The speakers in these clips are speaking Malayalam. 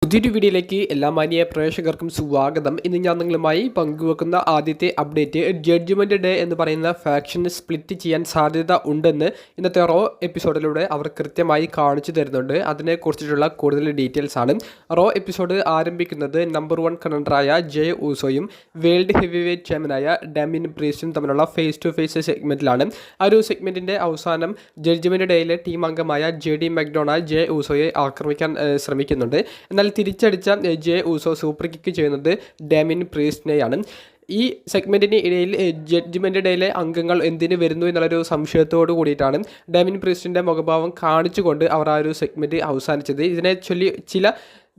പുതിയൊരു വീഡിയോയിലേക്ക് എല്ലാ മാന്യ പ്രേക്ഷകർക്കും സ്വാഗതം. ഇന്ന് ഞാൻ നിങ്ങളുമായി പങ്കുവെക്കുന്ന ആദ്യത്തെ അപ്ഡേറ്റ്, ജഡ്ജ്മെന്റ് ഡേ എന്ന് പറയുന്ന ഫാക്ഷൻ സ്പ്ലിറ്റ് ചെയ്യാൻ സാധ്യത ഉണ്ടെന്ന് ഇന്നത്തെ റോ എപ്പിസോഡിലൂടെ അവർ കൃത്യമായി കാണിച്ചു തരുന്നുണ്ട്. അതിനെക്കുറിച്ചിട്ടുള്ള കൂടുതൽ ഡീറ്റെയിൽസ് ആണ്. റോ എപ്പിസോഡ് ആരംഭിക്കുന്നത് നമ്പർ 1 കണ്ടൻഡറായ ജെ ഊസോയും വേൾഡ് ഹെവി വെയ്റ്റ് ചാമ്പ്യനായ ഡാമിൻ പ്രീസ്റ്റും തമ്മിലുള്ള ഫേസ് ടു ഫേസ് സെഗ്മെന്റിലാണ്. ആ ഒരു സെഗ്മെന്റിന്റെ അവസാനം ജഡ്ജ്മെന്റ് ഡേയിലെ ടീം അംഗമായ JD മക്ഡൊണാൾഡ് ജെ ഊസോയെ ആക്രമിക്കാൻ ശ്രമിക്കുന്നുണ്ട്. എന്നാൽ തിരിച്ചടിച്ച ജെ ഊസോ സൂപ്പർ കിക്ക് ചെയ്യുന്നത് ഡാമിൻ പ്രീസ്റ്റിനെയാണ്. ഈ സെഗ്മെൻറ്റിന് ഇടയിൽ ജഡ്ജ്മെൻറ്റ് ഡേയിലെ അംഗങ്ങൾ എന്തിനു വരുന്നു എന്നുള്ളൊരു സംശയത്തോട് കൂടിയിട്ടാണ് ഡാമിൻ പ്രീസ്റ്റിൻ്റെ മുഖഭാവം കാണിച്ചുകൊണ്ട് അവർ ആ ഒരു സെഗ്മെൻറ്റ് അവസാനിച്ചത്. ഇതിനെ ചൊല്ലി ചില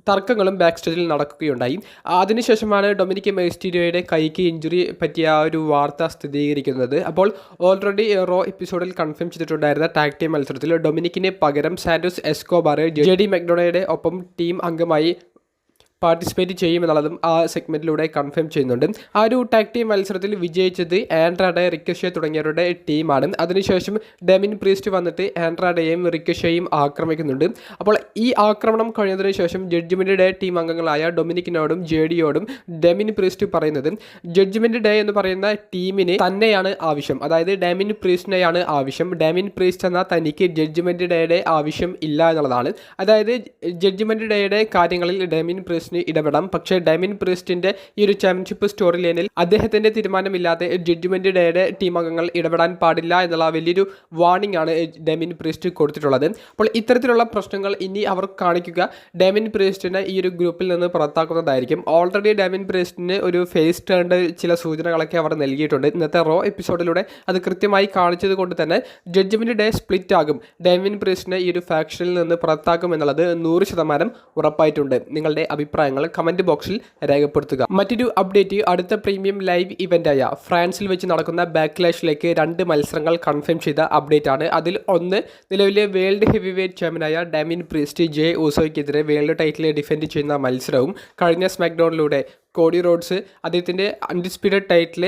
തർക്കങ്ങളും ബാക്ക് സ്റ്റേജിൽ നടക്കുകയുണ്ടായി. അതിനുശേഷമാണ് ഡൊമിനിക് മിസ്റ്റീരിയോയുടെ കൈക്ക് ഇഞ്ചുറി പറ്റിയ ആ ഒരു വാർത്ത സ്ഥിരീകരിക്കുന്നത്. അപ്പോൾ ഓൾറെഡി റോ എപ്പിസോഡിൽ കൺഫേം ചെയ്തിട്ടുണ്ടായിരുന്ന ടാഗ് ടീം മത്സരത്തിൽ ഡൊമിനിക്കിന് പകരം സാന്റോസ് എസ്കോബാർ JD മക്ഡൊണാൾഡ് ഒപ്പം ടീം അംഗമായി പാർട്ടിസിപ്പേറ്റ് ചെയ്യുമെന്നുള്ളതും ആ സെഗ്മെൻറ്റിലൂടെ കൺഫേം ചെയ്യുന്നുണ്ട്. ആ ഒരു ടാഗ് ടീം മത്സരത്തിൽ വിജയിച്ചത് ആൻഡ്രാഡെ, റിക്കഷെ തുടങ്ങിയവരുടെ ടീമാണ്. അതിനുശേഷം ഡാമിൻ പ്രീസ്റ്റ് വന്നിട്ട് ആൻഡ്രാഡെയും റിക്കഷെയും ആക്രമിക്കുന്നുണ്ട്. അപ്പോൾ ഈ ആക്രമണം കഴിഞ്ഞതിന് ശേഷം ജഡ്ജ്മെൻറ്റ് ഡേ ടീം അംഗങ്ങളായ ഡൊമിനിക്കിനോടും JDയോടും ഡാമിൻ പ്രീസ്റ്റ് പറയുന്നത് ജഡ്ജ്മെൻറ്റ് ഡേ എന്ന് പറയുന്ന ടീമിന് തന്നെയാണ് ആവശ്യം, അതായത് ഡാമിൻ പ്രീസ്റ്റിനെയാണ് ആവശ്യം. ഡാമിൻ പ്രീസ്റ്റ് എന്ന തനിക്ക് ജഡ്ജ്മെൻറ്റ് ഡേയുടെ ആവശ്യം ഇല്ല എന്നുള്ളതാണ്. അതായത് ജഡ്ജ്മെൻറ്റ് ഡേയുടെ കാര്യങ്ങളിൽ ഡാമിൻ പ്രീസ്റ്റ് ഇടപെടാം, പക്ഷേ ഡാമിൻ പ്രീസ്റ്റിന്റെ ഈ ഒരു ചാമ്പ്യൻഷിപ്പ് സ്റ്റോറി ലൈനിൽ അദ്ദേഹത്തിന്റെ തീരുമാനമില്ലാതെ ജഡ്ജ്മെന്റ് ഡേയുടെ ടീം അംഗങ്ങൾ ഇടപെടാൻ പാടില്ല എന്നുള്ള വലിയൊരു വാർണിംഗ് ആണ് ഡാമിൻ പ്രീസ്റ്റ് കൊടുത്തിട്ടുള്ളത്. അപ്പോൾ ഇത്തരത്തിലുള്ള പ്രശ്നങ്ങൾ ഇനി അവർ കാണിക്കുക ഡാമിൻ പ്രീസ്റ്റിനെ ഈ ഒരു ഗ്രൂപ്പിൽ നിന്ന് പുറത്താക്കുന്നതായിരിക്കും. ഓൾറെഡി ഡാമിൻ പ്രീസ്റ്റിന് ഒരു ഫേസ് ടേണിന്റെ ചില സൂചനകളൊക്കെ അവർ നൽകിയിട്ടുണ്ട്. ഇന്നത്തെ റോ എപ്പിസോഡിലൂടെ അത് കൃത്യമായി കാണിച്ചത് കൊണ്ട് തന്നെ ജഡ്ജ്മെന്റ് ഡേ സ്പ്ലിറ്റ് ആകും, ഡാമിൻ പ്രീസ്റ്റിനെ ഈ ഒരു ഫാക്ഷനിൽ നിന്ന് പുറത്താക്കും എന്നുള്ളത് 100% ഉറപ്പായിട്ടുണ്ട്. നിങ്ങളുടെ അഭിപ്രായങ്ങൾ കമന്റ് ബോക്സിൽ രേഖപ്പെടുത്തുക. മറ്റൊരു അപ്ഡേറ്റ്, അടുത്ത പ്രീമിയം ലൈവ് ഇവന്റായ ഫ്രാൻസിൽ വെച്ച് നടക്കുന്ന ബാക്ക്ലാഷിലേക്ക് 2 മത്സരങ്ങൾ കൺഫേം ചെയ്ത അപ്ഡേറ്റ് ആണ്. അതിൽ ഒന്ന്, നിലവിലെ വേൾഡ് ഹെവി വെയ്റ്റ് ചാമ്പ്യനായ ഡാമിൻ പ്രീസ്റ്റ് ജെ ഊസോയ്ക്കെതിരെ വേൾഡ് ടൈറ്റിൽ ഡിഫെൻഡ് ചെയ്യുന്ന മത്സരവും, കഴിഞ്ഞ സ്മാക്ഡൗണിലൂടെ കോഡി റോഡ്സ് അദ്ദേഹത്തിൻ്റെ അൺഡിസ്പ്യൂട്ടഡ് ടൈറ്റിൽ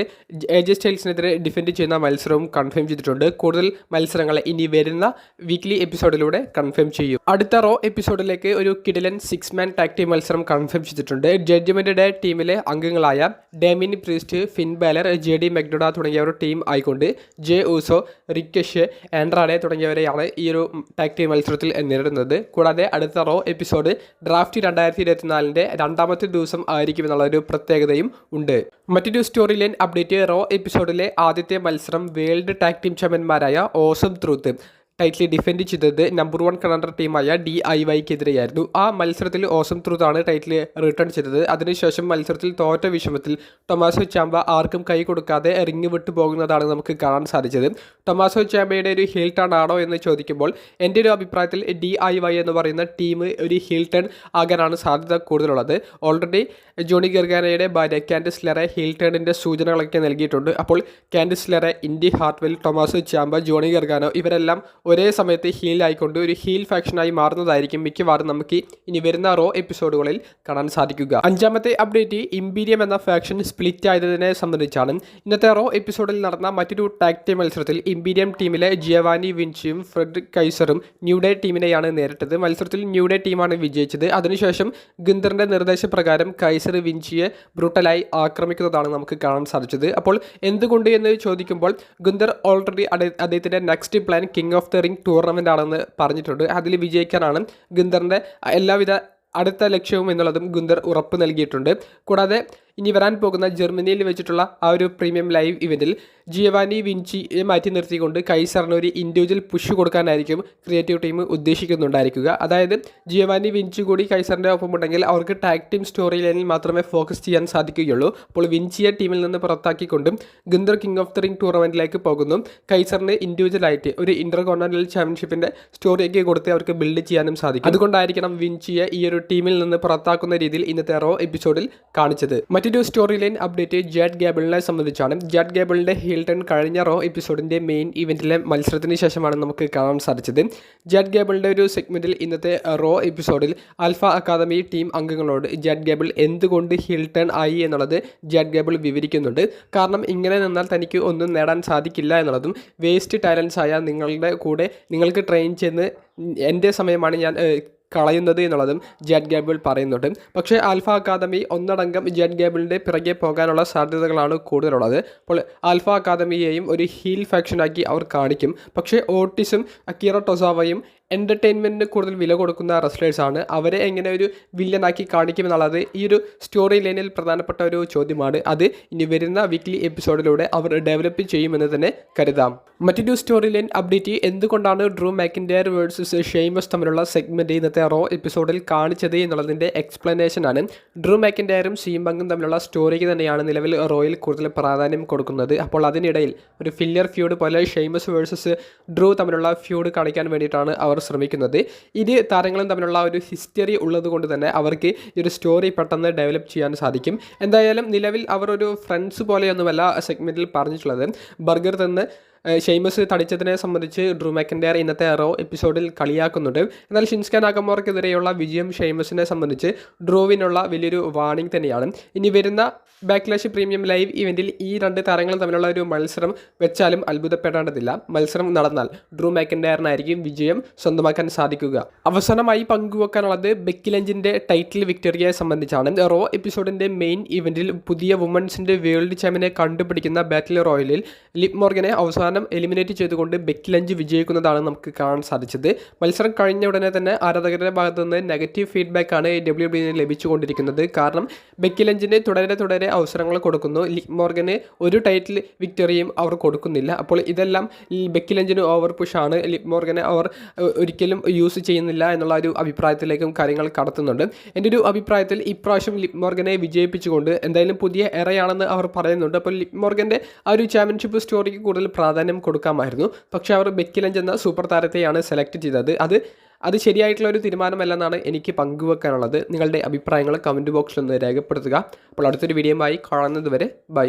AJ സ്റ്റൈൽസിനെതിരെ ഡിഫെൻഡ് ചെയ്യുന്ന മത്സരവും കൺഫേം ചെയ്തിട്ടുണ്ട്. കൂടുതൽ മത്സരങ്ങൾ ഇനി വരുന്ന വീക്ക്ലി എപ്പിസോഡിലൂടെ കൺഫേം ചെയ്യും. അടുത്ത റോ എപ്പിസോഡിലേക്ക് ഒരു കിടിലൻ 6-man ടാഗ് ടീം മത്സരം കൺഫേം ചെയ്തിട്ടുണ്ട്. ജഡ്ജ്മെന്റ് ഡേ ടീമിലെ അംഗങ്ങളായ Damian Priest, Finn Balor, JD McDonald തുടങ്ങിയവർ ടീം ആയിക്കൊണ്ട് ജെ ഊസോ, റിക്കഷെ, ആൻഡ്രാഡെ തുടങ്ങിയവരെയാണ് ഈ ഒരു ടാഗ് ടീം മത്സരത്തിൽ നേരിടുന്നത്. കൂടാതെ അടുത്ത റോ എപ്പിസോഡ് ഡ്രാഫ്റ്റ് 2024 രണ്ടാമത്തെ ദിവസം ആയിരിക്കുമെന്നുള്ള ഒരു പ്രത്യേകതയും ഉണ്ട്. മറ്റൊരു സ്റ്റോറി ലൈൻ അപ്ഡേറ്റ്, റോ എപ്പിസോഡിലെ ആദ്യത്തെ മത്സരം വേൾഡ് ടാഗ് ടീം ചാമ്പ്യന്മാരായ ഓസം ട്രൂത്ത് ടൈറ്റിൽ ഡിഫെൻഡ് ചെയ്തത് നമ്പർ 1 കണ്ടൻഡർ ടീമായ DIYക്കെതിരെയായിരുന്നു. ആ മത്സരത്തിൽ ഓസം ട്രൂത്ത് ആണ് ടൈറ്റിൽ റിട്ടേൺ ചെയ്തത്. അതിനുശേഷം മത്സരത്തിൽ തോറ്റ വിഷമത്തിൽ ടൊമാസോ ചാമ്പ ആർക്കും കൈ കൊടുക്കാതെ റിങ് വിട്ടു പോകുന്നതാണ് നമുക്ക് കാണാൻ സാധിച്ചത്. ടൊമാസോ ചാമ്പയുടെ ഒരു ഹീൽ ടേൺ ആണോ എന്ന് ചോദിക്കുമ്പോൾ എൻ്റെ ഒരു അഭിപ്രായത്തിൽ DIY എന്ന് പറയുന്ന ടീം ഒരു ഹീൽ ടേൺ ആകാനാണ് സാധ്യത കൂടുതലുള്ളത്. ഓൾറെഡി ജോണി ഗർഗാനയുടെ ഭാര്യ കാൻഡിസ് ലെറെ ഹീൽ ടേണിൻ്റെ സൂചനകളൊക്കെ നൽകിയിട്ടുണ്ട്. അപ്പോൾ കാൻഡിസ് ലെറെ, ഇൻഡി ഹാർട്ട്വെൽ, ടൊമാസോ ചാമ്പ, ജോണി ഗർഗാനോ ഇവരെല്ലാം ഒരേ സമയത്ത് ഹീൽ ആയിക്കൊണ്ട് ഒരു ഹീൽ ഫാക്ഷനായി മാറുന്നതായിരിക്കും മിക്കവാറും നമുക്ക് ഇനി വരുന്ന റോ എപ്പിസോഡുകളിൽ കാണാൻ സാധിക്കുക. 5ാമത്തെ അപ്ഡേറ്റ്, ഇമ്പീരിയം എന്ന ഫാക്ഷൻ സ്പ്ലിറ്റ് ആയതിനെ സംബന്ധിച്ചാണ്. ഇന്നത്തെ റോ എപ്പിസോഡിൽ നടന്ന മറ്റൊരു ടാഗ് ടീം മത്സരത്തിൽ ഇമ്പീരിയം ടീമിലെ ജിയോവാനി വിൻസിയും ഫ്രെഡറിക് കൈസറും ന്യൂ ഡേ ടീമിനെയാണ് നേരിട്ടത്. മത്സരത്തിൽ ന്യൂ ഡേ ടീമാണ് വിജയിച്ചത്. അതിനുശേഷം ഗുന്തറിന്റെ നിർദ്ദേശപ്രകാരം കൈസർ വിൻസിയെ ബ്രൂട്ടലായി ആക്രമിക്കുന്നതാണ് നമുക്ക് കാണാൻ സാധിച്ചത്. അപ്പോൾ എന്തുകൊണ്ട് എന്ന് ചോദിക്കുമ്പോൾ ഗുന്തർ ഓൾറെഡി അദ്ദേഹത്തിന്റെ next plan king of the ring tournament ആണെന്ന് പറഞ്ഞിട്ടുണ്ട്. അതിൽ വിജയിക്കാനാണ് ഗുന്തറിന്റെ എല്ലാവിധ അടുത്ത ലക്ഷ്യവും എന്നുള്ളതും ഗുന്തർ ഉറപ്പ് നൽകിയിട്ടുണ്ട്. കൂടാതെ ഇനി വരാൻ പോകുന്ന ജർമ്മനിയിൽ വെച്ചിട്ടുള്ള ആ ഒരു പ്രീമിയം ലൈവ് ഇവൻറ്റിൽ ജിയോവാനി വിൻസിയെ മാറ്റി നിർത്തിക്കൊണ്ട് കൈസറിന് ഒരു ഇൻഡിവിജ്വൽ പുഷ് കൊടുക്കാനായിരിക്കും ക്രിയേറ്റീവ് ടീം ഉദ്ദേശിക്കുന്നുണ്ടായിരിക്കുക. അതായത് ജിയോവാനി വിൻസി കൂടി കൈസറിൻ്റെ ഒപ്പമുണ്ടെങ്കിൽ അവർക്ക് ടാഗ് ടീം സ്റ്റോറി ലൈനിൽ മാത്രമേ ഫോക്കസ് ചെയ്യാൻ സാധിക്കുകയുള്ളൂ. അപ്പോൾ വിൻസിയെ ടീമിൽ നിന്ന് പുറത്താക്കിക്കൊണ്ടും Gunther King of the Ring ടൂർണമെൻറ്റിലേക്ക് പോകുന്നു. കൈസറിന് ഇൻഡിവിജ്വലായിട്ട് ഒരു ഇന്റർകോണ്ടിനെന്റൽ ചാമ്പ്യൻഷിപ്പിൻ്റെ സ്റ്റോറിയൊക്കെ കൊടുത്ത് അവർക്ക് ബിൽഡ് ചെയ്യാനും സാധിക്കും. അതുകൊണ്ടായിരിക്കണം വിൻസിയെ ഈ ഒരു ടീമിൽ നിന്ന് പുറത്താക്കുന്ന രീതിയിൽ ഇന്നത്തെ റോ എപ്പിസോഡിൽ കാണിച്ചത്. മറ്റൊരു സ്റ്റോറി ലൈൻ അപ്ഡേറ്റ് ജാഡ് ഗാബിളിനെ സംബന്ധിച്ചാണ്. ജാഡ് ഗാബിളിൻ്റെ ഹീൽ ടേൺ കഴിഞ്ഞ റോ എപ്പിസോഡിൻ്റെ മെയിൻ ഇവൻറ്റിലെ മത്സരത്തിന് ശേഷമാണ് നമുക്ക് കാണാൻ സാധിച്ചത്. ജാഡ് ഗാബിളിൻ്റെ ഒരു സെഗ്മെൻറ്റിൽ ഇന്നത്തെ റോ എപ്പിസോഡിൽ ആൽഫ അക്കാദമി ടീം അംഗങ്ങളോട് ജാഡ് ഗാബിൾ എന്തുകൊണ്ട് ഹീൽ ടേൺ ആയി എന്നുള്ളത് ജാഡ് ഗാബിൾ വിവരിക്കുന്നുണ്ട്. കാരണം ഇങ്ങനെ നിന്നാൽ തനിക്ക് ഒന്നും നേടാൻ സാധിക്കില്ല എന്നുള്ളതും വേസ്റ്റ് ടാലൻസ് ആയ നിങ്ങളുടെ കൂടെ നിങ്ങൾക്ക് ട്രെയിൻ ചെയ്യുന്ന എൻ്റെ സമയമാണ് ഞാൻ കളയുന്നത് എന്നുള്ളതും ജാഡ് ഗാബ്രിയൽ പറയുന്നുണ്ട്. പക്ഷേ ആൽഫ അക്കാദമി ഒന്നടങ്കം ജാഡ് ഗാബ്രിയലിൻ്റെ പിറകെ പോകാനുള്ള സാധ്യതകളാണ് കൂടുതലുള്ളത്. അപ്പോൾ ആൽഫ അക്കാദമിയെയും ഒരു ഹീൽ ഫാക്ഷനാക്കി അവർ കാണിക്കും. പക്ഷേ ഓട്ടിസും അക്കീറ ടൊസാവയും എൻ്റർടൈൻമെൻറ്റിന് കൂടുതൽ വില കൊടുക്കുന്ന റെസ്ലേഴ്സാണ്. അവരെ എങ്ങനെ ഒരു വില്ലനാക്കി കാണിക്കുമെന്നുള്ളത് ഈ ഒരു സ്റ്റോറി ലൈനിൽ പ്രധാനപ്പെട്ട ഒരു ചോദ്യമാണ്. അത് ഇനി വരുന്ന വീക്ക്ലി എപ്പിസോഡിലൂടെ അവർ ഡെവലപ്പ് ചെയ്യുമെന്ന് തന്നെ കരുതാം. മറ്റൊരു സ്റ്റോറി ലൈൻ അപ്ഡേറ്റ്, എന്തുകൊണ്ടാണ് ഡ്രൂ മാക്കിൻറ്റയർ വേഴ്സസ് ഷെയ്മസ് തമ്മിലുള്ള സെഗ്മെൻറ്റ് ഇന്നത്തെ റോ എപ്പിസോഡിൽ കാണിച്ചത് എന്നുള്ളതിൻ്റെ എക്സ്പ്ലനേഷനാണ്. ഡ്രൂ മാക്കിൻറ്റയറും സീം പങ്കും തമ്മിലുള്ള സ്റ്റോറിക്ക് തന്നെയാണ് നിലവിൽ റോയിൽ കൂടുതൽ പ്രാധാന്യം കൊടുക്കുന്നത്. അപ്പോൾ അതിനിടയിൽ ഒരു ഫില്ലർ ഫ്യൂഡ് പോലെ ഷെയ്മസ് വേഴ്സസ് ഡ്രൂ തമ്മിലുള്ള ഫ്യൂഡ് കാണിക്കാൻ വേണ്ടിയിട്ടാണ് അവർ ശ്രമിക്കുന്നത്. ഇരു താരങ്ങളും തമ്മിലുള്ള ഒരു ഹിസ്റ്ററി ഉള്ളത് കൊണ്ട് തന്നെ അവർക്ക് ഈ ഒരു സ്റ്റോറി പെട്ടെന്ന് ഡെവലപ്പ് ചെയ്യാൻ സാധിക്കും. എന്തായാലും നിലവിൽ അവർ ഒരു ഫ്രണ്ട്സ് പോലെയൊന്നുമല്ല സെഗ്മെൻറ്റിൽ പറഞ്ഞിട്ടുള്ളത്. ബർഗർ തിന്ന് ഷെയ്മസ് തടിച്ചതിനെ സംബന്ധിച്ച് ഡ്രൂ മാക്കിൻറ്റയർ ഇന്നത്തെ റോ എപ്പിസോഡിൽ കളിയാക്കുന്നുണ്ട്. എന്നാൽ ഷിൻസ്കെ നാകമോറയ്ക്കെതിരെയുള്ള വിജയം ഷെയ്മസിനെ സംബന്ധിച്ച് ഡ്രൂവിനുള്ള വലിയൊരു വാർണിംഗ് തന്നെയാണ്. ഇനി വരുന്ന ബാക്ക്ലാഷ് പ്രീമിയം ലൈവ് ഇവൻറ്റിൽ ഈ രണ്ട് താരങ്ങളും തമ്മിലുള്ള ഒരു മത്സരം വെച്ചാലും അത്ഭുതപ്പെടേണ്ടതില്ല. മത്സരം നടന്നാൽ ഡ്രൂ മാക്കിൻറ്റയറിനായിരിക്കും വിജയം സ്വന്തമാക്കാൻ സാധിക്കുക. അവസാനമായി പങ്കുവെക്കാനുള്ളത് ബെക്കി ലഞ്ചിൻ്റെ ടൈറ്റിൽ വിക്ടറിയെ സംബന്ധിച്ചാണ്. റോ എപ്പിസോഡിൻ്റെ മെയിൻ ഇവൻറ്റിൽ പുതിയ വുമൻസിൻ്റെ വേൾഡ് ചാമ്പ്യനെ കണ്ടുപിടിക്കുന്ന ബാറ്റിൽ റോയലിൽ ലിവ് മോർഗനെ അവസാനം എലിമിനേറ്റ് ചെയ്തുകൊണ്ട് ബെക്കി ലഞ്ച് വിജയിക്കുന്നതാണ് നമുക്ക് കാണാൻ സാധിച്ചത്. മത്സരം കഴിഞ്ഞ ഉടനെ തന്നെ ആരാധകരുടെ ഭാഗത്തു നിന്ന് നെഗറ്റീവ് ഫീഡ്ബാക്കാണ് WWE ലഭിച്ചുകൊണ്ടിരിക്കുന്നത്. കാരണം ബെക്കി ലഞ്ചിന് തുടരെ അവസരങ്ങൾ കൊടുക്കുന്നു, ലിവ് മോർഗന് ഒരു ടൈറ്റിൽ വിക്ടറിയും അവർ കൊടുക്കുന്നില്ല. അപ്പോൾ ഇതെല്ലാം ഈ ബെക്കി ലഞ്ചിന് ഓവർ പുഷാണ്, ലിവ് മോർഗനെ അവർ ഒരിക്കലും യൂസ് ചെയ്യുന്നില്ല എന്നുള്ള ഒരു അഭിപ്രായത്തിലേക്കും കാര്യങ്ങൾ കടത്തുന്നുണ്ട്. എൻ്റെ ഒരു അഭിപ്രായത്തിൽ ഇപ്രാവശ്യം ലിവ് മോർഗനെ വിജയിപ്പിച്ചുകൊണ്ട് എന്തായാലും പുതിയ എറയാണെന്ന് അവർ പറയുന്നുണ്ട്. അപ്പോൾ ലിവ് മോർഗൻ്റെ ആ ഒരു ചാമ്പ്യൻഷിപ്പ് സ്റ്റോറിക്ക് കൂടുതൽ പ്രാധാന്യം കൊടുക്കാമായിരുന്നു. പക്ഷേ അവർ ബെക്കി ലഞ്ച് എന്ന സൂപ്പർ താരത്തെയാണ് സെലക്ട് ചെയ്തത്. അത് ശരിയായിട്ടുള്ള ഒരു തീരുമാനമല്ലെന്നാണ് എനിക്ക് പങ്കുവെക്കാനുള്ളത്. നിങ്ങളുടെ അഭിപ്രായങ്ങൾ കമൻറ്റ് ബോക്സിൽ ഒന്ന് രേഖപ്പെടുത്തുക. അപ്പോൾ അടുത്തൊരു വീഡിയോയുമായി കാണുന്നത് വരെ ബൈ.